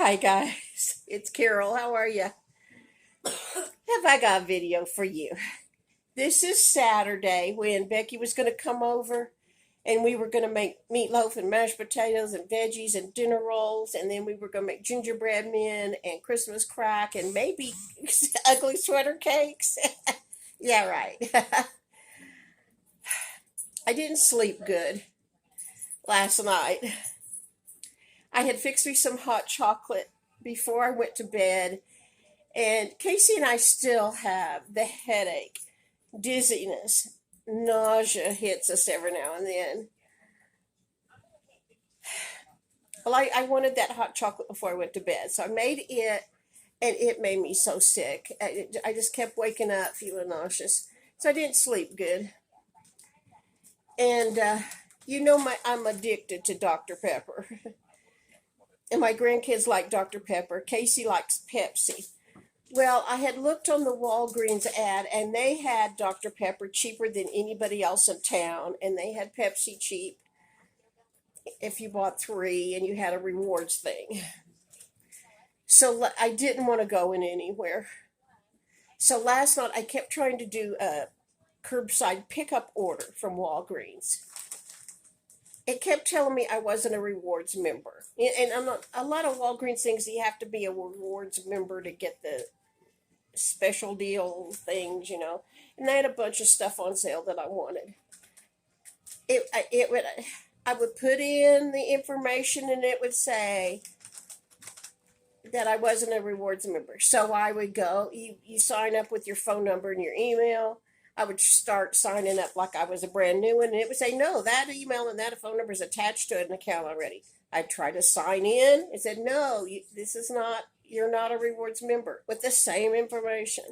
Hi guys, it's Carol. How are you? Have I got a video for you? This is Saturday when Becky was going to come over and we were going to make meatloaf and mashed potatoes and veggies and dinner rolls, and then we were going to make gingerbread men and Christmas crack and maybe ugly sweater cakes. Yeah, right. I didn't sleep good last night. I had fixed me some hot chocolate before I went to bed. And Casey and I still have the headache, dizziness, nausea hits us every now and then. Well, I wanted that hot chocolate before I went to bed, so I made it, and it made me so sick. I just kept waking up feeling nauseous, so I didn't sleep good. And I'm addicted to Dr. Pepper, and my grandkids like Dr. Pepper. Casey likes Pepsi. Well, I had looked on the Walgreens ad and they had Dr. Pepper cheaper than anybody else in town, and they had Pepsi cheap if you bought three and you had a rewards thing. So I didn't want to go in anywhere. So last night I kept trying to do a curbside pickup order from Walgreens. It kept telling me I wasn't a rewards member. And I'm not, a lot of Walgreens things you have to be a rewards member to get the special deal things. And they had a bunch of stuff on sale that I wanted. I would put in the information and it would say that I wasn't a rewards member. So I would go, you sign up with your phone number and your email. I would start signing up like I was a brand new one, and it would say, no, that email and that phone number is attached to an account already. I'd try to sign in. It said, no, you're not a rewards member with the same information.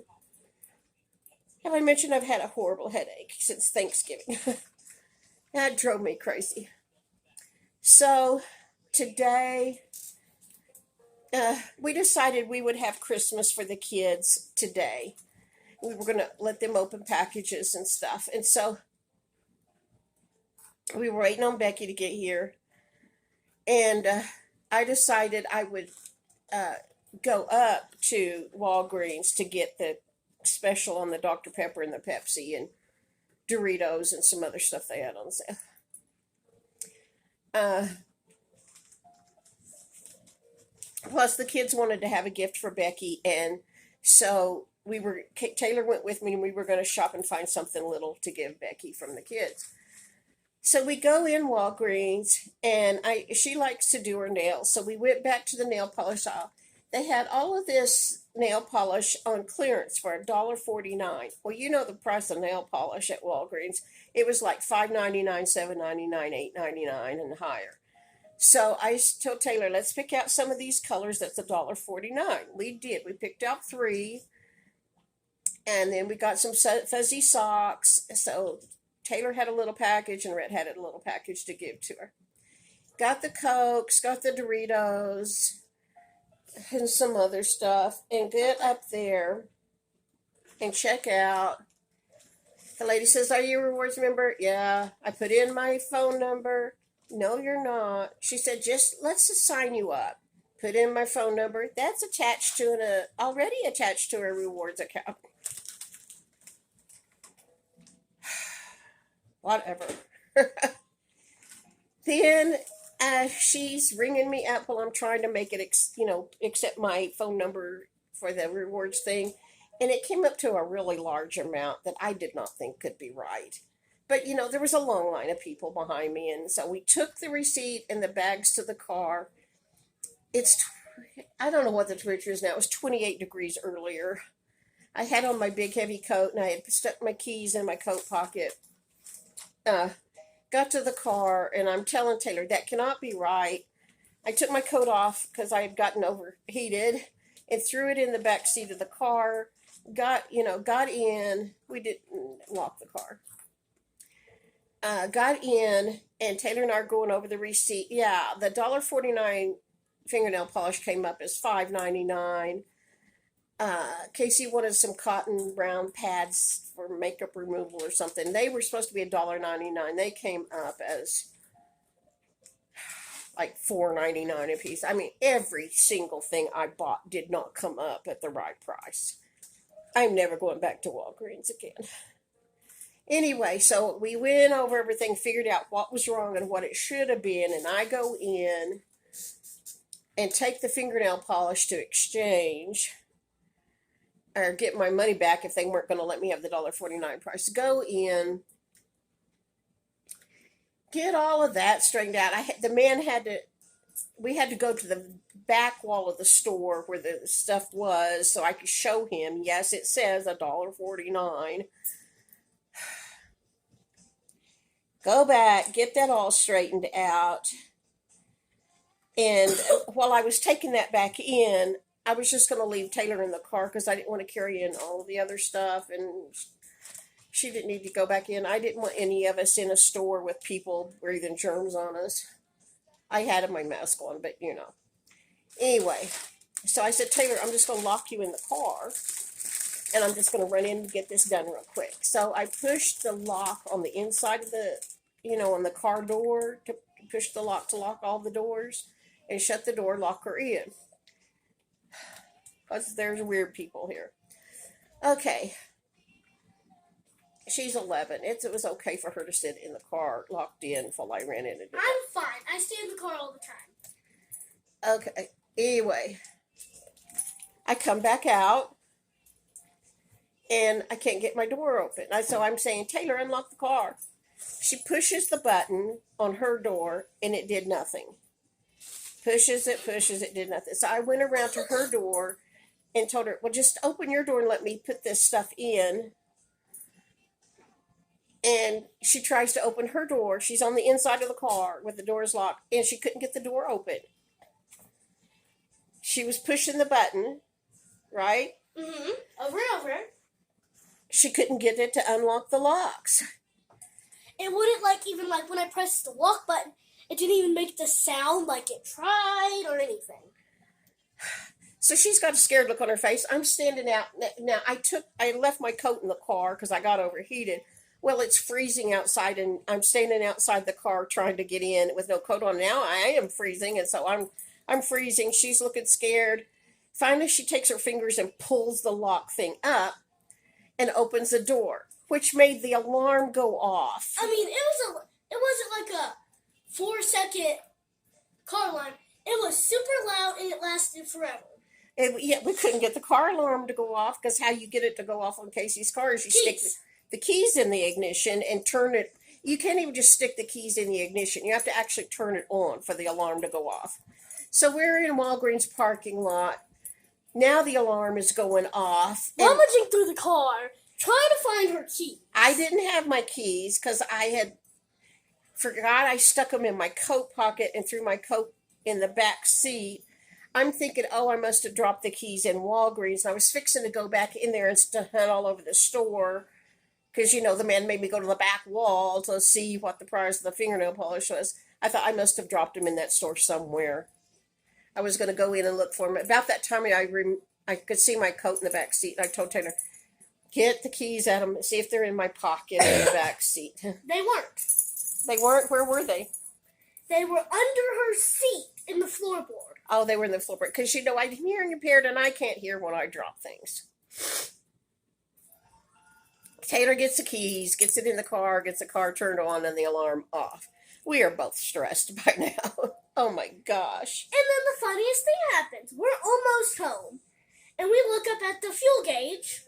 Have I mentioned I've had a horrible headache since Thanksgiving? That drove me crazy. So today, we decided we would have Christmas for the kids today. We were going to let them open packages and stuff. And so we were waiting on Becky to get here. And I decided I would uh, go up to Walgreens to get the special on the Dr. Pepper and the Pepsi and Doritos and some other stuff they had on sale. Uh, Plus, the kids wanted to have a gift for Becky, and so Taylor went with me, and we were going to shop and find something little to give Becky from the kids. So we go in Walgreens, and she likes to do her nails, so we went back to the nail polish aisle. They had all of this nail polish on clearance for $1.49. Well, you know the price of nail polish at Walgreens. It was like $5.99, $7.99, $8.99, and higher. So I told Taylor, let's pick out some of these colors. That's $1.49. We did. We picked out three, and then we got some fuzzy socks. So Taylor had a little package, and Red had a little package to give to her. Got the Cokes, got the Doritos, and some other stuff, and get up there and check out. The lady says, are you a rewards member? Yeah. I put in my phone number. No, you're not. She said, let's just sign you up. Put in my phone number. That's attached to already attached to a rewards account. Whatever. Then she's ringing me up while I'm trying to make it, accept my phone number for the rewards thing. And it came up to a really large amount that I did not think could be right. But, there was a long line of people behind me. And so we took the receipt and the bags to the car. I don't know what the temperature is now. It was 28 degrees earlier. I had on my big heavy coat, and I had stuck my keys in my coat pocket. Got to the car, and I'm telling Taylor, that cannot be right. I took my coat off because I had gotten overheated and threw it in the back seat of the car. Got in. We didn't lock the car. Got in, and Taylor and I are going over the receipt. Yeah, the $1.49 fingernail polish came up as $5.99. Casey wanted some cotton brown pads for makeup removal or something. They were supposed to be $1.99. They came up as like $4.99 a piece. I mean, every single thing I bought did not come up at the right price. I'm never going back to Walgreens again. Anyway, so we went over everything, figured out what was wrong and what it should have been, and I go in and take the fingernail polish to exchange or get my money back if they weren't going to let me have the $1.49 price. Go in, get all of that straightened out. We had to go to the back wall of the store where the stuff was so I could show him, yes, it says $1.49. Go back, get that all straightened out. And while I was taking that back in, I was just going to leave Taylor in the car because I didn't want to carry in all the other stuff, and she didn't need to go back in. I didn't want any of us in a store with people breathing germs on us. I had my mask on, but you know. Anyway, so I said, Taylor, I'm just going to lock you in the car, and I'm just going to run in and get this done real quick. So I pushed the lock on the inside of the, on the car door, to push the lock to lock all the doors, and shut the door, lock her in. Because there's weird people here. Okay. She's 11. It was okay for her to sit in the car locked in while I ran in and did that. I'm fine. I stay in the car all the time. Okay. Anyway, I come back out, and I can't get my door open. So I'm saying, Taylor, unlock the car. She pushes the button on her door, and it did nothing. Pushes it, did nothing. So I went around to her door and told her, well, just open your door and let me put this stuff in. And she tries to open her door. She's on the inside of the car with the doors locked, and she couldn't get the door open. She was pushing the button, right? Mm-hmm. Over and over. She couldn't get it to unlock the locks. It wouldn't even when I pressed the lock button, it didn't even make the sound like it tried or anything. So she's got a scared look on her face. I'm standing out. Now, I left my coat in the car because I got overheated. Well, it's freezing outside, and I'm standing outside the car trying to get in with no coat on. Now I am freezing, and so I'm freezing. She's looking scared. Finally, she takes her fingers and pulls the lock thing up and opens the door, which made the alarm go off. I mean, it wasn't like a 4-second car alarm. It was super loud, and it lasted forever. Yeah, we couldn't get the car alarm to go off because how you get it to go off on Casey's car is you stick the keys in the ignition and turn it. You can't even just stick the keys in the ignition. You have to actually turn it on for the alarm to go off. So we're in Walgreens parking lot. Now the alarm is going off. Rummaging through the car, trying to find her keys. I didn't have my keys because I had forgot I stuck them in my coat pocket and threw my coat in the back seat. I'm thinking, I must have dropped the keys in Walgreens. I was fixing to go back in there and hunt all over the store because, the man made me go to the back wall to see what the price of the fingernail polish was. I thought I must have dropped them in that store somewhere. I was going to go in and look for them. About that time, I could see my coat in the back seat. I told Taylor, get the keys out of them, see if they're in my pocket in the back seat. They weren't. They weren't? Where were they? They were under her seat in the floorboard. Oh, they were in the floorboard. Because, I'm hearing impaired, and I can't hear when I drop things. Taylor gets the keys, gets it in the car, gets the car turned on, and the alarm off. We are both stressed by now. Oh, my gosh. And then the funniest thing happens. We're almost home. And we look up at the fuel gauge,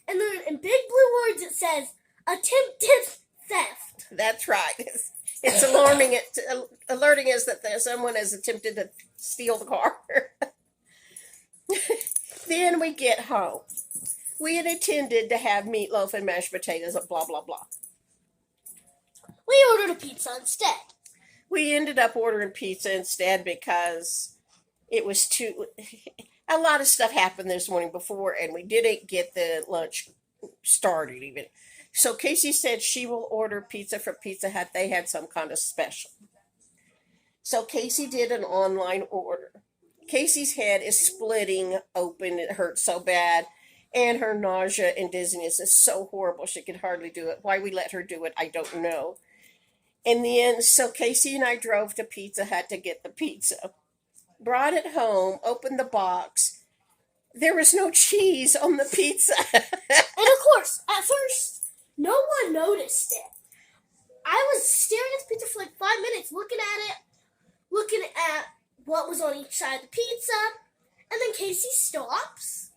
and then in big blue words it says, attempted theft. That's right. It's alerting us that someone has attempted to steal the car. Then we get home. We had intended to have meatloaf and mashed potatoes and blah, blah, blah. We ordered a pizza instead. We ended up ordering pizza instead because it was a lot of stuff happened this morning before, and we didn't get the lunch started even. So Casey said she will order pizza from Pizza Hut. They had some kind of special. So Casey did an online order. Casey's head is splitting open. It hurts so bad. And her nausea and dizziness is so horrible she could hardly do it. Why we let her do it, I don't know. In the end, so Casey and I drove to Pizza Hut to get the pizza. Brought it home, opened the box. There was no cheese on the pizza. And of course, at first, no one noticed it. I was staring at the pizza for like 5 minutes, looking at what was on each side of the pizza. And then Casey stops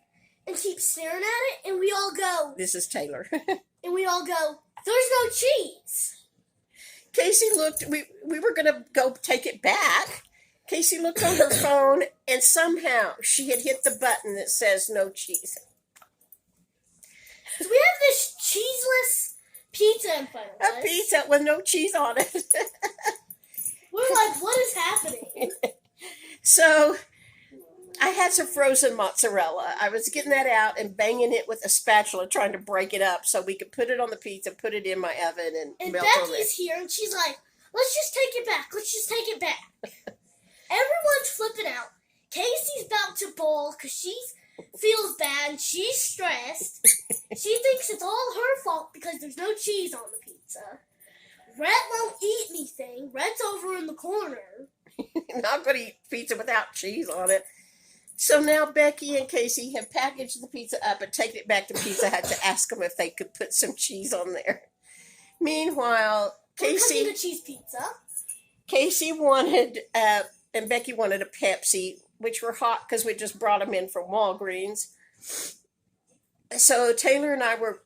and keeps staring at it, and we all go, This is Taylor. there's no cheese. Casey looked, we were going to go take it back. Casey looked on her phone, and somehow she had hit the button that says no cheese. So we have this cheeseless pizza in front of us. A pizza with no cheese on it. We're like, what is happening? So I had some frozen mozzarella. I was getting that out and banging it with a spatula, trying to break it up so we could put it on the pizza, put it in my oven, and melt on it. Becky's here, and she's like, let's just take it back. Everyone's flipping out. Casey's about to bawl because she feels bad and she's stressed. She thinks it's all her fault because there's no cheese on the pizza. Rhett won't eat anything. Rhett's over in the corner. Not going to eat pizza without cheese on it. So now Becky and Casey have packaged the pizza up and taken it back to Pizza Hut to ask them if they could put some cheese on there. Meanwhile, We're cooking a cheese pizza. Casey wanted, and Becky wanted a Pepsi, which were hot because we just brought them in from Walgreens. So Taylor and I were,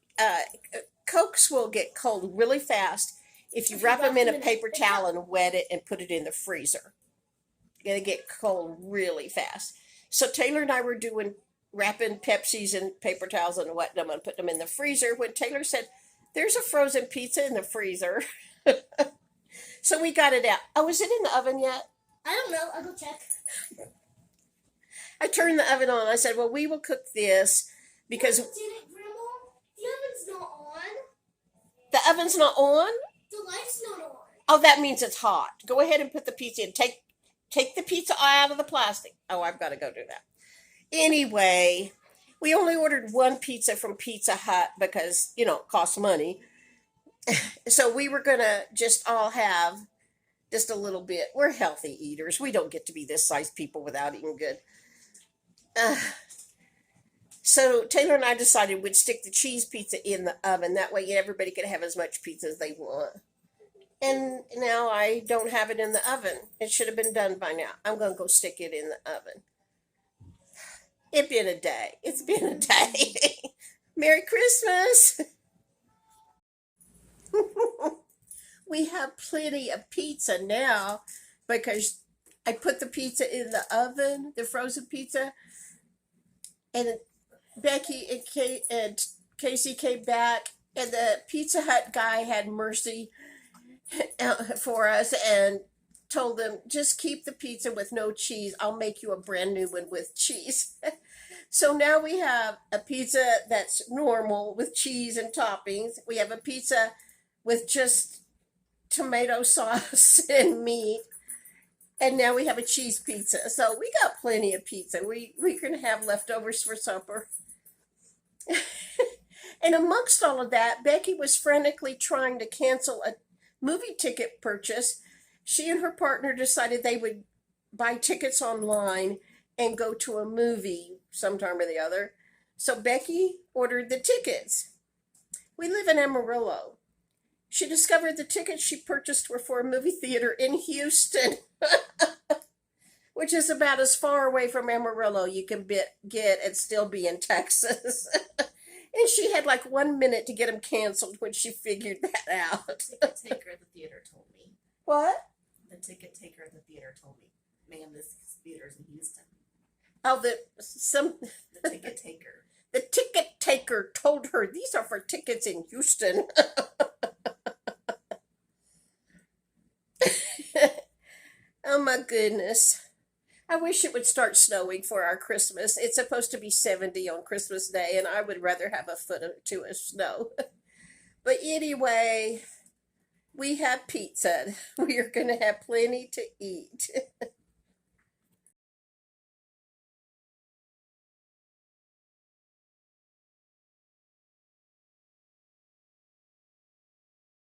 Cokes will get cold really fast if you wrap them in a paper towel and wet it and put it in the freezer. They get cold really fast. So Taylor and I were wrapping Pepsis in paper towels and wetting them and putting them in the freezer when Taylor said, there's a frozen pizza in the freezer. So we got it out. Oh, is it in the oven yet? I don't know. I'll go check. I turned the oven on. I said, well, we will cook this because Did it, Grandma? The oven's not on. the oven's not on. The light's not on. Oh, that means it's hot. Go ahead and put the pizza in. Take the pizza out of the plastic. Oh, I've got to go do that. Anyway, we only ordered one pizza from Pizza Hut because, it costs money. So we were going to just all have just a little bit. We're healthy eaters. We don't get to be this size people without eating good. So Taylor and I decided we'd stick the cheese pizza in the oven. That way everybody could have as much pizza as they want. And now I don't have it in the oven. It should have been done by now. I'm going to go stick it in the oven. It's been a day. It's been a day. Merry Christmas. We have plenty of pizza now because I put the pizza in the oven, the frozen pizza, and Becky and Casey came back, and the Pizza Hut guy had mercy for us and told them, just keep the pizza with no cheese. I'll make you a brand new one with cheese. So now we have a pizza that's normal with cheese and toppings. We have a pizza with just tomato sauce and meat. And now we have a cheese pizza. So we got plenty of pizza. We can have leftovers for supper. And amongst all of that, Becky was frantically trying to cancel a movie ticket purchase. She and her partner decided they would buy tickets online and go to a movie sometime or the other. So Becky ordered the tickets. We live in Amarillo. She discovered the tickets she purchased were for a movie theater in Houston, which is about as far away from Amarillo you can get and still be in Texas. And she had like 1 minute to get them canceled when she figured that out. The ticket taker at the theater told me. What? The ticket taker at the theater told me. Ma'am, this theater's in Houston. Oh, The ticket taker. The ticket taker told her these are for tickets in Houston. Oh my goodness. I wish it would start snowing for our Christmas. It's supposed to be 70 on Christmas Day, and I would rather have a foot or two of snow. But anyway, we have pizza. We are going to have plenty to eat.